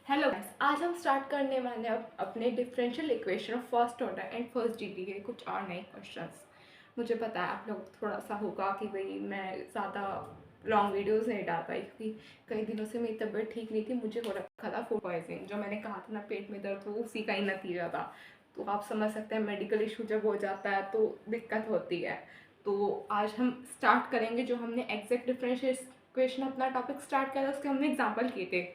Hello guys, आज हम start करने वाले हैं अपने differential equation of first order and first degree के कुछ और नए क्वेश्चंस। मुझे पता है आप लोग थोड़ा सा होगा कि भाई मैं ज़्यादा लॉन्ग वीडियोस नहीं डाल पाई क्योंकि कई दिनों से मेरी तबीयत ठीक नहीं थी। मुझे हो रखा था फूड पॉइजनिंग, जो मैंने कहा था ना पेट में दर्द, वो उसी का ही नतीजा था। तो आप समझ सकते हैं मेडिकल इशू जब हो जाता है तो दिक्कत होती है। तो आज हम स्टार्ट करेंगे जो हमने एग्जैक्ट डिफरेंशियल इक्वेशन अपना टॉपिक स्टार्ट किया था, उसके हमने एग्जाम्पल किए थे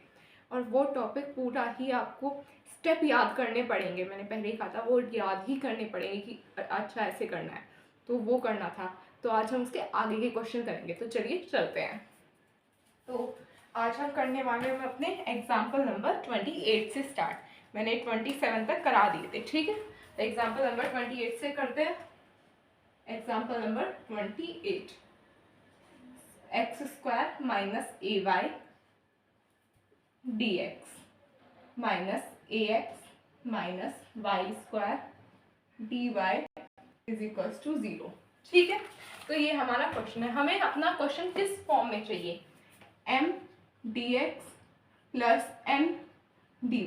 और वो टॉपिक पूरा ही आपको स्टेप याद करने पड़ेंगे। मैंने पहले ही कहा था वो याद ही करने पड़ेंगे कि अच्छा ऐसे करना है, तो वो करना था। तो आज हम उसके आगे के क्वेश्चन करेंगे, तो चलिए चलते हैं। तो आज हम करने वाले हैं अपने एग्जाम्पल नंबर 28 से स्टार्ट। मैंने 27 तक करा दिए थे, ठीक है। तो एग्जाम्पल नंबर 28 से करते हैं। Example number 28, x square minus a y dx minus a x minus y square d y is equals to 0। ठीक है, तो ये हमारा क्वेश्चन है। हमें अपना क्वेश्चन किस फॉर्म में चाहिए? m dx plus n dy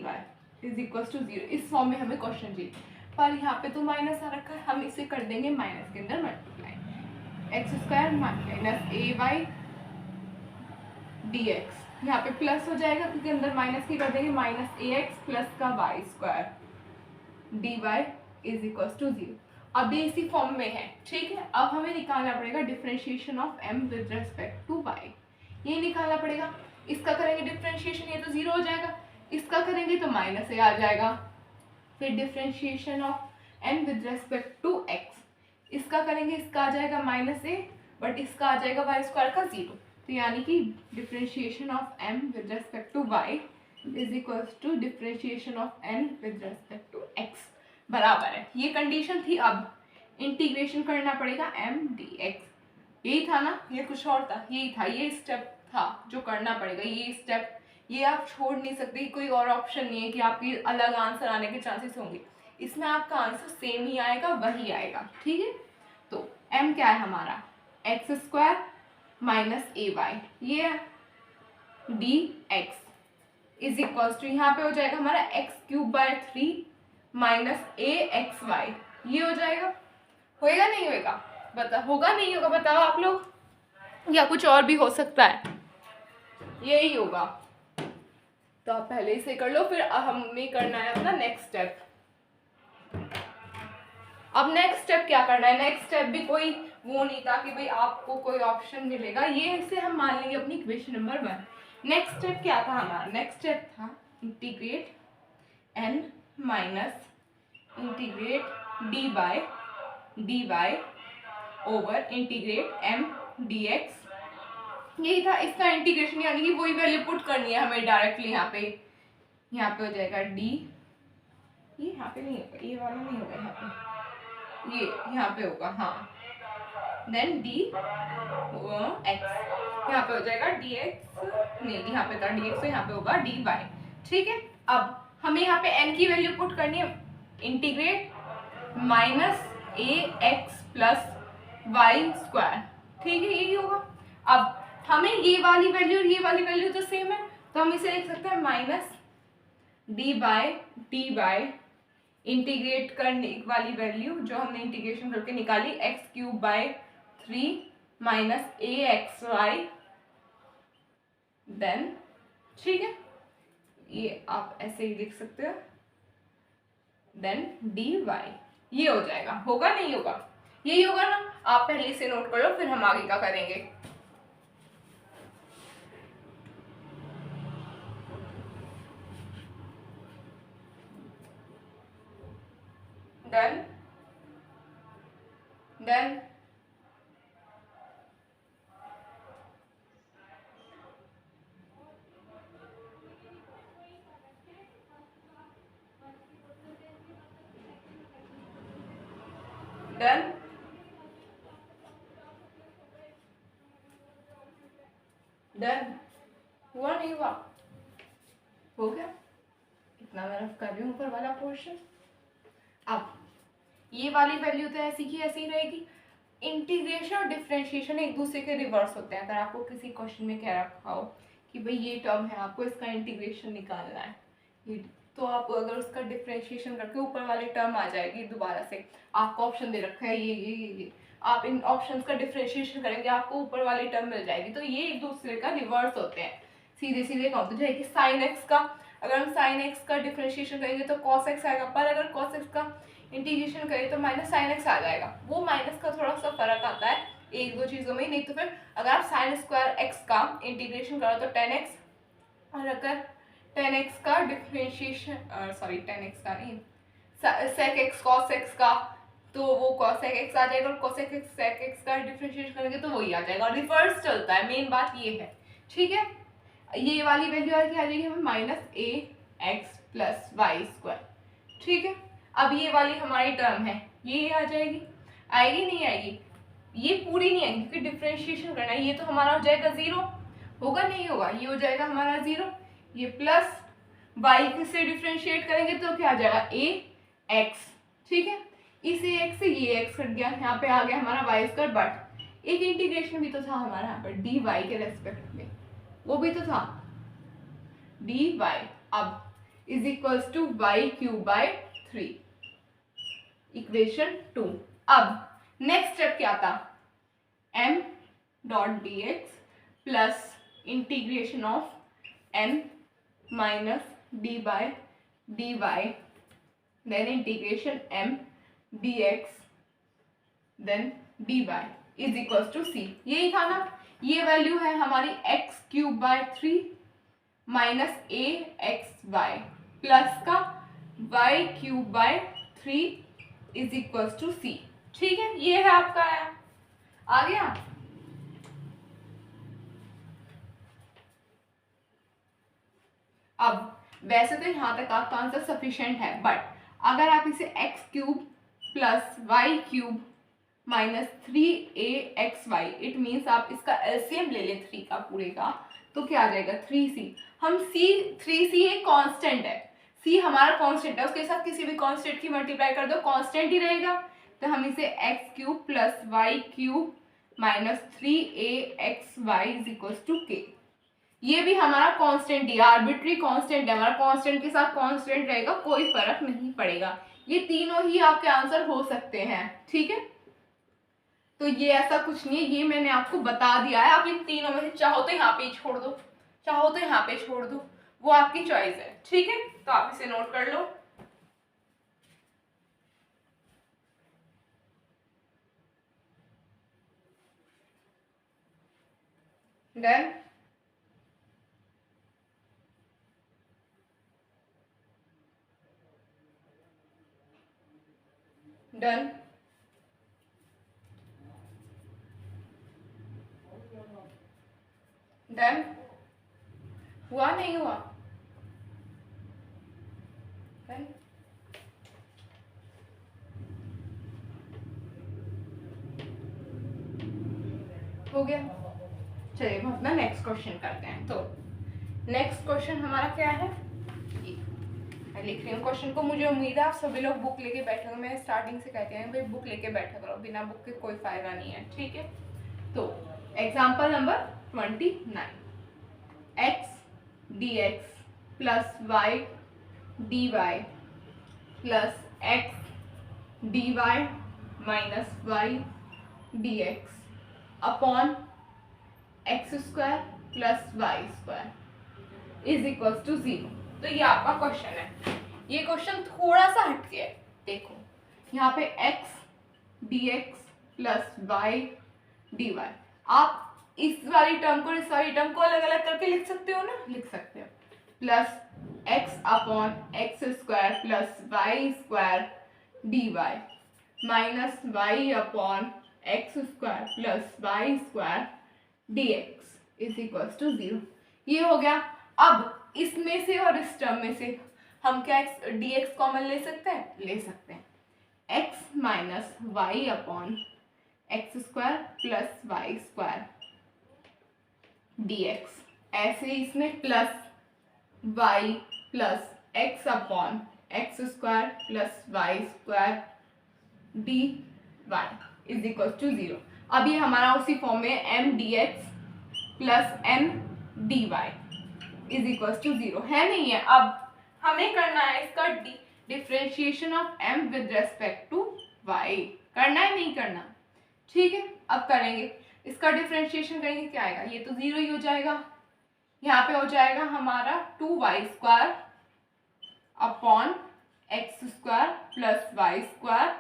is equals to 0, इस फॉर्म में हमें क्वेश्चन चाहिए। पर यहाँ पे तो माइनस आ रखा है, हम इसे कर देंगे माइनस के अंदर multiply. X square minus a Y D x, यहाँ पे प्लस हो जाएगा क्योंकि अंदर माइनस की कर देंगे, माइनस ए एक्स प्लस का y square d y is equal to 0। अब ये इसी फॉर्म में है, ठीक है। अब हमें निकालना पड़ेगा differentiation of m with respect to y, ये निकालना पड़ेगा। इसका करेंगे डिफरेंशिएशन, ये तो 0 हो जाएगा। इसका करेंगे तो माइनस ए आ जाएगा। फिर differentiation of n with respect to x, इसका करेंगे, इसका आ जाएगा माइनस ए, बट इसका आ जाएगा वाई स्क्वायर का 0। तो यानी कि differentiation of m with respect to y is equals to differentiation of n with respect to x बराबर है। ये कंडीशन थी। अब इंटीग्रेशन करना पड़ेगा m dx, यही था ना, ये कुछ और था, यही था, ये स्टेप था जो करना पड़ेगा। ये स्टेप ये आप छोड़ नहीं सकते, कोई और ऑप्शन नहीं है कि आपकी अलग आंसर आने के चांसेस होंगे। इसमें आपका आंसर सेम ही आएगा, वही आएगा, ठीक है। तो m क्या है हमारा? X square minus a y, ये d x is equal to, यहाँ पे हो जाएगा हमारा x cube by 3 minus a x y, ये हो जाएगा। होएगा नहीं होएगा? बता, होगा नहीं होगा? बताओ आप लोग, या कुछ और भी हो सकता है? यही होगा। तो आप पहले से कर लो, फिर हमें करना है अपना नेक्स्ट स्टेप। अब नेक्स्ट स्टेप क्या करना है? नेक्स्ट स्टेप भी कोई वो नहीं था कि भाई आपको कोई ऑप्शन मिलेगा, ये इसे हम मान लेंगे अपनी इक्वेशन नंबर 1। नेक्स्ट स्टेप क्या था हमारा? नेक्स्ट स्टेप था integrate n minus integrate dy over integrate m dx, यही था इसका इंटीग्रेशन। यानी कि वही वैल्यू पुट करनी है हमें डायरेक्टली यहाँ पे हो जाएगा d, ये यहाँ पे नहीं होगा, ये वाला नहीं होगा, यहाँ पे ये यहाँ पे होगा, हाँ। देन डी एक्स, यहाँ पे हो जाएगा डी एक्स, नहीं यहाँ पे था डी एक्स, तो यहाँ पे होगा डी वाई, ठीक है। अब हमें यहाँ पे n की वैल्यू पुट करनी है, integrate minus a x plus Y square, ठीक है, यही होगा। अब हमें ये वाली वैल्यू और ये वाली वैल्यू तो सेम है, तो हम इसे लिख सकते हैं minus d by t by integrate करने वाली वैल्यू जो हमने इंटीग्रेशन करके निकाली, x cube by 3 minus a x y, then ठीक है, ये आप ऐसे ही लिख सकते हो, देन डी वाई, ये हो जाएगा। होगा नहीं होगा? यही होगा ना। आप पहले से नोट कर लो, फिर हम आगे का करेंगे। डन डन डन डन हुआ नहीं हुआ? हो गया। इतना मैं रफ कर रही हूँ ऊपर वाला पोर्शन। अब ये वाली वैल्यू तो ऐसी की ऐसी रहेगी। इंटीग्रेशन और डिफरेंशिएशन एक दूसरे के रिवर्स होते हैं। अगर आपको किसी क्वेश्चन में कह रखा हो कि भाई ये टर्म है, आपको इसका इंटीग्रेशन निकालना है, तो आप अगर उसका डिफ्रेंशिएशन करके ऊपर वाली टर्म आ जाएगी दोबारा से, आपको ऑप्शन दे रखा है ये आप इन ऑप्शंस का डिफ्रेंशिएशन करेंगे आपको ऊपर वाली टर्म मिल जाएगी। तो ये एक दूसरे का रिवर्स होते हैं, सीधे सीधे काउंट हो जाएगी। साइन एक्स का अगर हम साइन एक्स का डिफ्रेंशिएशन करेंगे तो कॉस एक्स आएगा, पर अगर कॉस एक्स का इंटीग्रेशन करें तो माइनस साइन एक्स आ जाएगा। वो माइनस का थोड़ा सा फर्क आता है एक दो चीज़ों में, नहीं तो फिर अगर आप साइन स्क्वायर एक्स का इंटीग्रेशन करो तो 10x, और अगर 10x का डिफ्रेंशिएशन सॉरी 10x का नहीं sec x cos x का, तो वो cos x आ जाएगा, और cos x sec x का डिफ्रेंशिएशन करेंगे तो वही आ जाएगा। रिवर्स चलता है, मेन बात ये है, ठीक है। ये वाली वैल्यू आ जाएगी हमें minus a x plus Y square, ठीक है। अब ये वाली हमारी टर्म है, ये आ जाएगी, आएगी नहीं आएगी, ये पूरी नहीं आएगी क्योंकि डिफ्रेंशिएशन करना है। ये तो हमारा हो जाएगा जीरो, होगा नहीं होगा, ये हो जाएगा हमारा जीरो, ये प्लस वाई से डिफ्रेंशिएट करेंगे तो क्या आ जाएगा ए एक्स, ठीक है। इस ए एक्स से ये एक्स कट गया, यहाँ पे आ गया हमारा वाई स्क्वायर, बट एक इंटीग्रेशन भी तो था हमारा यहाँ पर डी वाई के रेस्पेक्ट में, वो भी तो था डी वाई, अब is equals to y cube by 3, equation 2। अब नेक्स्ट स्टेप क्या था, m dot d x plus integration of n minus d by d y, then integration m dx then dy is equals to c। यही था ना, ये value है हमारी x cube by 3 minus a x y plus का y cube by 3 is equals to c, ठीक है। ये है आपका आ गया। अब वैसे तो यहाँ तक आपका आंसर सफिशिएंट है, बट अगर आप इसे x cube plus y cube minus 3axy, it means आप इसका एलसीएम ले लें 3 का पूरे का, तो क्या आ जाएगा 3c। हम c एक कांस्टेंट है, c हमारा कांस्टेंट है, उसके साथ किसी भी कांस्टेंट की मल्टीप्लाई कर दो कांस्टेंट ही रहेगा। तो हम इसे x cube plus y cube minus 3axy is equals to k, ये भी हमारा कांस्टेंट ही, आर्बिट्री कांस्टेंट है हमारा, कांस्टेंट के साथ कांस्टेंट रहेगा, कोई फर्क नहीं पड़ेगा। ये तीनों ही आपके आंसर हो सकते हैं, ठीक है। तो ये ऐसा कुछ नहीं है, ये मैंने आपको बता दिया है। आप इन तीनों में से चाहो तो यहाँ पे छोड़ दो, चाहो तो यहाँ पे छोड़ दो, वो आपकी चॉइस है, ठीक है। तो आप इसे नोट कर लो। डन, डन, डन, हुआ नहीं हुआ, डन, हो गया। चलिए हम अपना नेक्स्ट क्वेश्चन करते हैं। तो नेक्स्ट क्वेश्चन हमारा क्या है, मैं लिख रही हूँ क्वेश्चन को, मुझे उम्मीद है आप सभी लोग बुक लेके बैठे हो। मैं स्टार्टिंग से कहती हूँ भाई बुक लेके बैठा करो, बिना बुक के कोई फायदा नहीं है, ठीक है। तो example number 29, x dx plus y dy plus x dy minus y dx upon x square plus Y square is equal to 0। तो ये आपका क्वेश्चन है। ये क्वेश्चन थोड़ा सा हटके है, देखो यहाँ पे x dx plus y dy, आप इस वाली टर्म को इस वाली टर्म को अलग अलग करके लिख सकते हो ना, लिख सकते हो, plus x upon x square plus Y square dy minus y upon x square plus Y square dx is equal to 0। ये हो गया। अब इसमें से और इस टर्म में से हम क्या dx कॉमन ले सकते हैं, ले सकते हैं, x minus y upon x square plus Y square dx, ऐसे इसमें plus y plus x upon x square plus Y square dy is equal to 0। अब ये हमारा उसी फॉर्म में m dx plus n dy is equal to 0 है, नहीं है। अब हमें करना है इसका differentiation of m with respect to y। करना है नहीं करना? ठीक है, अब करेंगे। इसका डिफरेंशिएशन करेंगे, क्या आएगा? ये तो 0 ही हो जाएगा। यहाँ पे हो जाएगा हमारा 2y² upon x² plus y²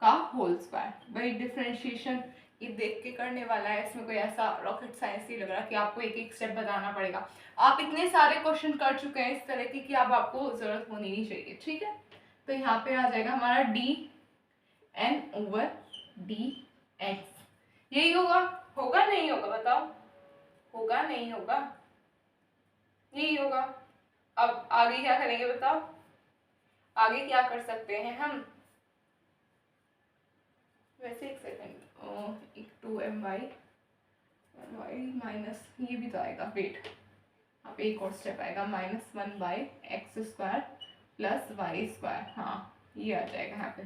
का होल स्क्वायर। वही डिफरेंशिएशन ये देख के करने वाला है, इसमें कोई ऐसा रॉकेट साइंस नहीं लग रहा कि आपको एक एक स्टेप बताना पड़ेगा। आप इतने सारे क्वेश्चन कर चुके हैं इस तरह की कि अब आपको जरूरत होनी नहीं चाहिए। ठीक है, तो यहाँ पे आ जाएगा हमारा dn/dx। यही होगा? होगा नहीं होगा? बताओ, होगा नहीं होगा? यही होगा। अब आगे क्या करेंगे बताओ? आगे क्या कर सकते हैं हम? वैसे एक सेकेंड, एक 2my माइनस ये भी तो आएगा, वेट, अब एक और स्टेप आएगा, -1/x² प्लस y²। हाँ, ये आ जाएगा यहाँ पे।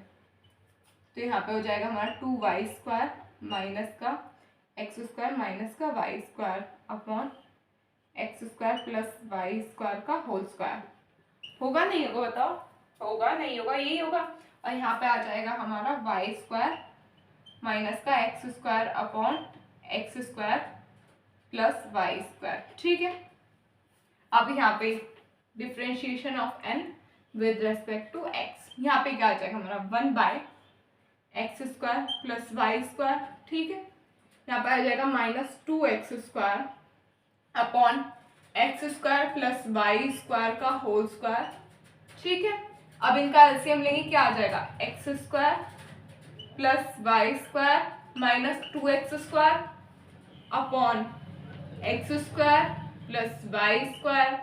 तो यहाँ पे हो जाएगा हमारा 2y² माइनस का x² माइनस का y² upon x² plus y² का होल स्क्वायर। होगा नहीं होगा? बताओ, होगा नहीं होगा? यही होगा। और यहाँ पे आ जाएगा हमारा y² माइनस का x² upon x² plus y²। ठीक है, अब यहाँ पे differentiation of n with respect to x, यहाँ पे क्या आ जाएगा हमारा 1/x² प्लस y²। ठीक है, यहाँ पे आ जाएगा -2x² upon x² plus y² का होल स्क्वायर। ठीक है, अब इनका एलसीएम लेंगे, क्या आ जाएगा? x² plus y² minus 2x² upon x² plus y²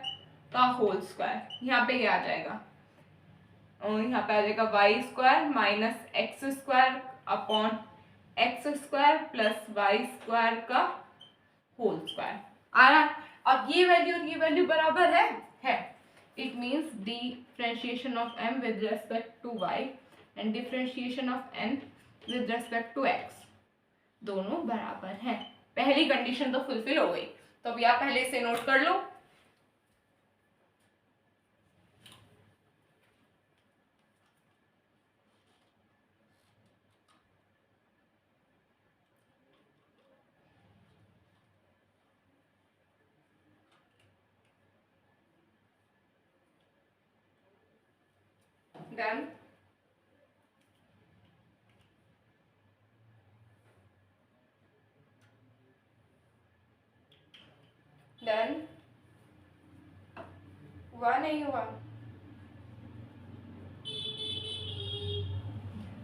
का होल स्क्वायर। यहाँ पे क्या आ जाएगा? और यहाँ पे आ जाएगा y² minus x² upon x² plus y² का होल स्क्वायर। आ रहा? अब ये वैल्यू और ये वैल्यू बराबर है। It means differentiation of m with respect to y and differentiation of n with respect to x दोनों बराबर हैं। पहली कंडीशन तो फुलफिल हो गई, तो अभी आप पहले इसे नोट कर लो। डन? डन? हुआ नहीं हुआ?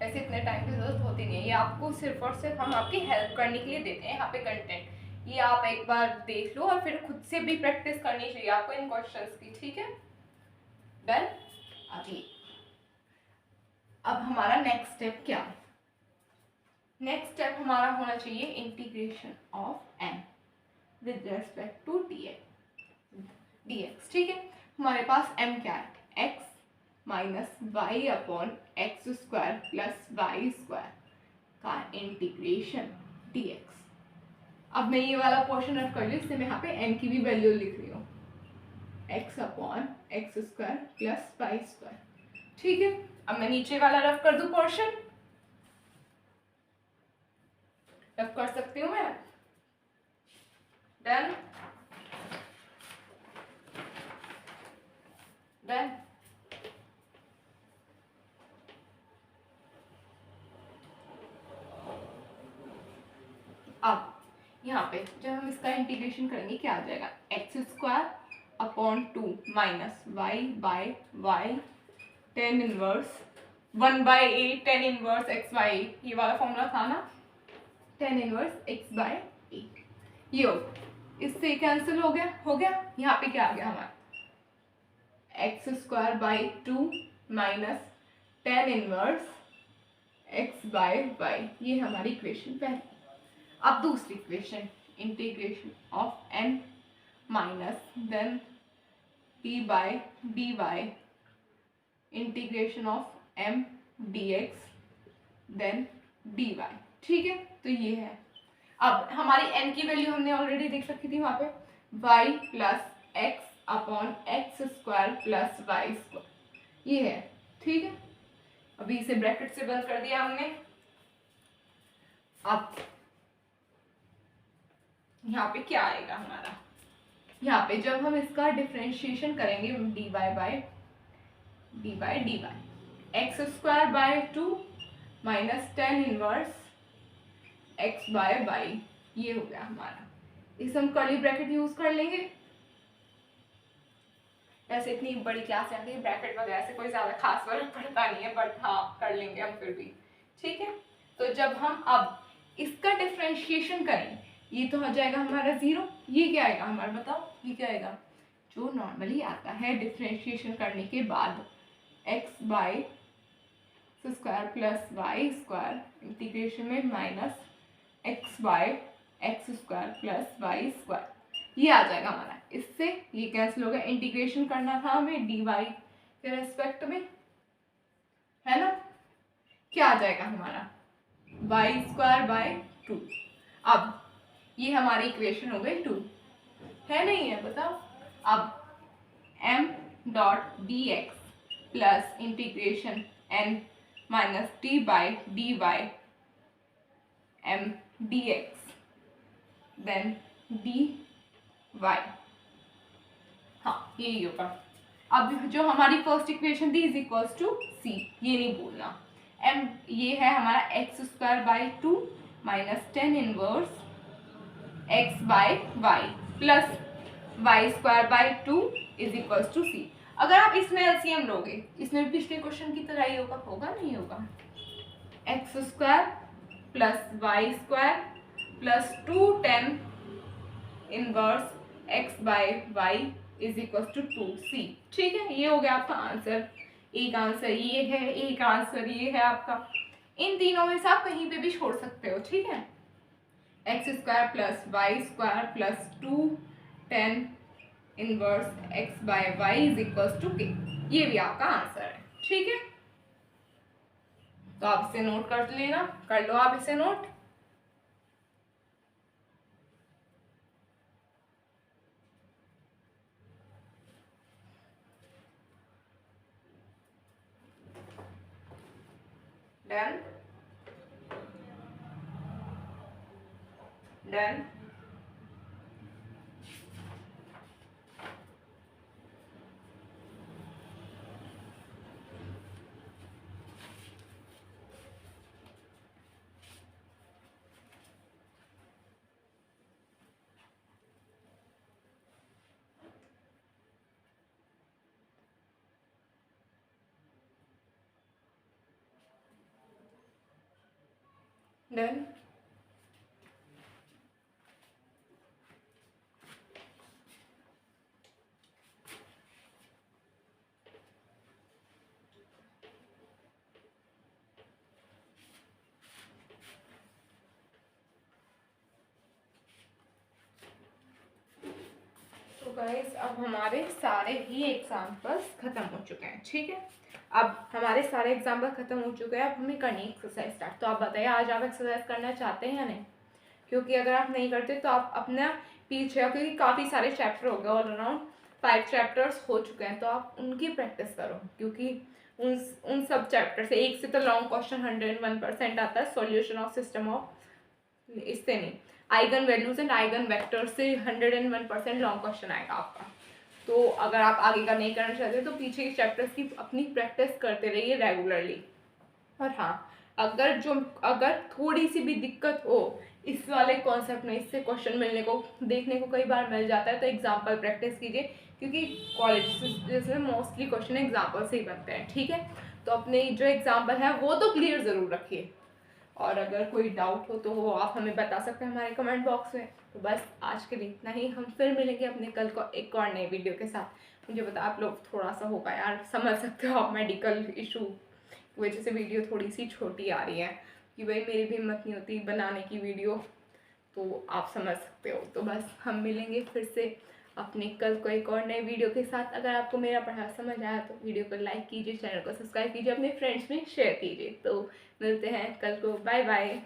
ऐसे इतने टाइम की जरूरत होती नहीं है, ये आपको सिर्फ और सिर्फ हम आपकी हेल्प करने के लिए देते हैं यहाँ पे कंटेंट। ये आप एक बार देख लो और फिर खुद से भी प्रैक्टिस करनी चाहिए आपको इन क्वेश्चंस की। ठीक है, डन? अभी अब हमारा नेक्स्ट स्टेप क्या है? नेक्स्ट स्टेप हमारा होना चाहिए integration of n with respect to dx। ठीक है, हमारे पास m क्या है? x minus y upon x² plus y² का इंटीग्रेशन dx। अब मैं ये वाला पोर्शन रख कर ली, इससे मैं यहाँ पे n की भी वैल्यू लिख रही हूँ, x upon x² plus y²। ठीक है, अब मैं नीचे वाला रफ कर दूं पोर्शन, रफ कर सकती हूँ मैं। डन? डन? अब यहाँ पे जब हम इसका इंटीग्रेशन करेंगे, क्या आ जाएगा? x² upon 2 minus y/y tan inverse 1/a tan inverse x/a, ये वाला फॉर्मूला था ना, tan इनवर्स x/a। ये हो, इससे कैंसिल हो गया। यहाँ पे क्या आ गया हमारा? x²/2 minus tan inverse x/y, ये हमारी इक्वेशन पहली। अब दूसरी equation, integration of n minus then d/dy integration of m dx then dy। ठीक है, तो ये है। अब हमारी n की वैल्यू हमने ऑलरेडी देख रखी थी वहां पे, y plus x upon x square plus Y square, ये है। ठीक है, अभी इसे ब्रैकेट से बंद कर दिया हमने। अब यहाँ पे क्या आएगा हमारा, यहाँ पे जब हम इसका डिफरेंशिएशन करेंगे dy by dy x square by 2 minus 10 inverse x by y, ये हो गया हमारा। इस हम कर्ली ब्रैकेट यूज कर लेंगे। ऐसे इतनी बड़ी क्लास है, ब्रैकेट वगैरह से कोई ज्यादा खास फर्क पड़ता नहीं है, बट हाँ कर लेंगे हम फिर भी। ठीक है, तो जब हम अब इसका डिफरेंशिएशन करें, ये तो हो जाएगा हमारा 0। ये क्या आएगा हमारा, बताओ ये क्या आएगा, जो नॉर्मली आता है डिफरेंशिएशन करने के बाद x by square plus Y square integration में minus X by X square plus Y square, ये आ जाएगा हमारा। इससे ये कैंसिल हो गया, इंटीग्रेशन करना था हमें dy के रेस्पेक्ट में, है ना। क्या आ जाएगा हमारा, वाई स्क्वायर बाय 2। अब ये हमारी इक्वेशन हो गई 2, है नहीं है, बताओ। अब m dot d x plus integration n minus t by d y m dx then dy, हाँ यही होगा। अब जो हमारी फर्स्ट इक्वेशन थी इज इक्वल्स टू c, ये नहीं भूलना। m ये है हमारा x square by 2 minus 10 inverse x by y plus Y square by 2 is equals to c। अगर आप इसमें एलसीएम लोगे, इसमें पिछले क्वेश्चन की तरह ही होगा नहीं होगा, x square plus Y square plus 210 inverse x by y is equal to 2c। ठीक है, ये हो गया आपका आंसर। एक आंसर ये है, एक आंसर ये है आपका। इन तीनों में से आप कहीं पे भी छोड़ सकते हो। ठीक है, x square plus Y square plus 210 inverse x by y is equal to k, ये भी आपका आंसर है। ठीक है, तो आप इसे नोट कर लेना, कर लो आप इसे नोट। Done done. डन। तो गाइस अब हमारे सारे ही एग्जाम्पल्स खत्म हो चुके हैं। ठीक है, अब हमारे सारे एग्जाम्पल खत्म हो चुके हैं, अब हमें करनी है एक्सरसाइज स्टार्ट। तो आप बताइए आज आप एक्सरसाइज करना चाहते हैं या नहीं, क्योंकि अगर आप नहीं करते तो आप अपना पीछे, क्योंकि काफ़ी सारे चैप्टर हो गए, ऑल अराउंड 5 चैप्टर्स हो चुके हैं, तो आप उनकी प्रैक्टिस करो, क्योंकि उन सब चैप्टर से एक से तो लॉन्ग क्वेश्चन 101% आता है, सॉल्यूशन ऑफ सिस्टम ऑफ, इससे नहीं, eigen values and eigen vector से 101% लॉन्ग क्वेश्चन आएगा आपका। तो अगर आप आगे का नहीं करना चाहते तो पीछे के चैप्टर्स की अपनी प्रैक्टिस करते रहिए रेगुलरली। और हाँ, अगर थोड़ी सी भी दिक्कत हो इस वाले कॉन्सेप्ट में, इससे क्वेश्चन मिलने को देखने को कई बार मिल जाता है, तो एग्जाम्पल प्रैक्टिस कीजिए, क्योंकि कॉलेज में मोस्टली क्वेश्चन एग्जाम्पल से ही बनते हैं। ठीक है, तो अपने जो एग्जाम्पल है वो तो क्लियर ज़रूर रखिए, और अगर कोई डाउट हो तो वो आप हमें बता सकते हैं हमारे कमेंट बॉक्स में। तो बस आज के लिए इतना ही, हम फिर मिलेंगे अपने कल को एक और नए वीडियो के साथ। मुझे पता आप लोग थोड़ा सा होगा यार, समझ सकते हो आप, मेडिकल इशू की वजह से वीडियो थोड़ी सी छोटी आ रही है, कि भाई मेरी भी हिम्मत नहीं होती बनाने की वीडियो, तो आप समझ सकते हो। तो बस हम मिलेंगे फिर से अपने कल को एक और नए वीडियो के साथ। अगर आपको मेरा पढ़ाया समझ आया तो वीडियो को लाइक कीजिए, चैनल को सब्सक्राइब कीजिए, अपने फ्रेंड्स में शेयर कीजिए। तो मिलते हैं कल को, बाय बाय।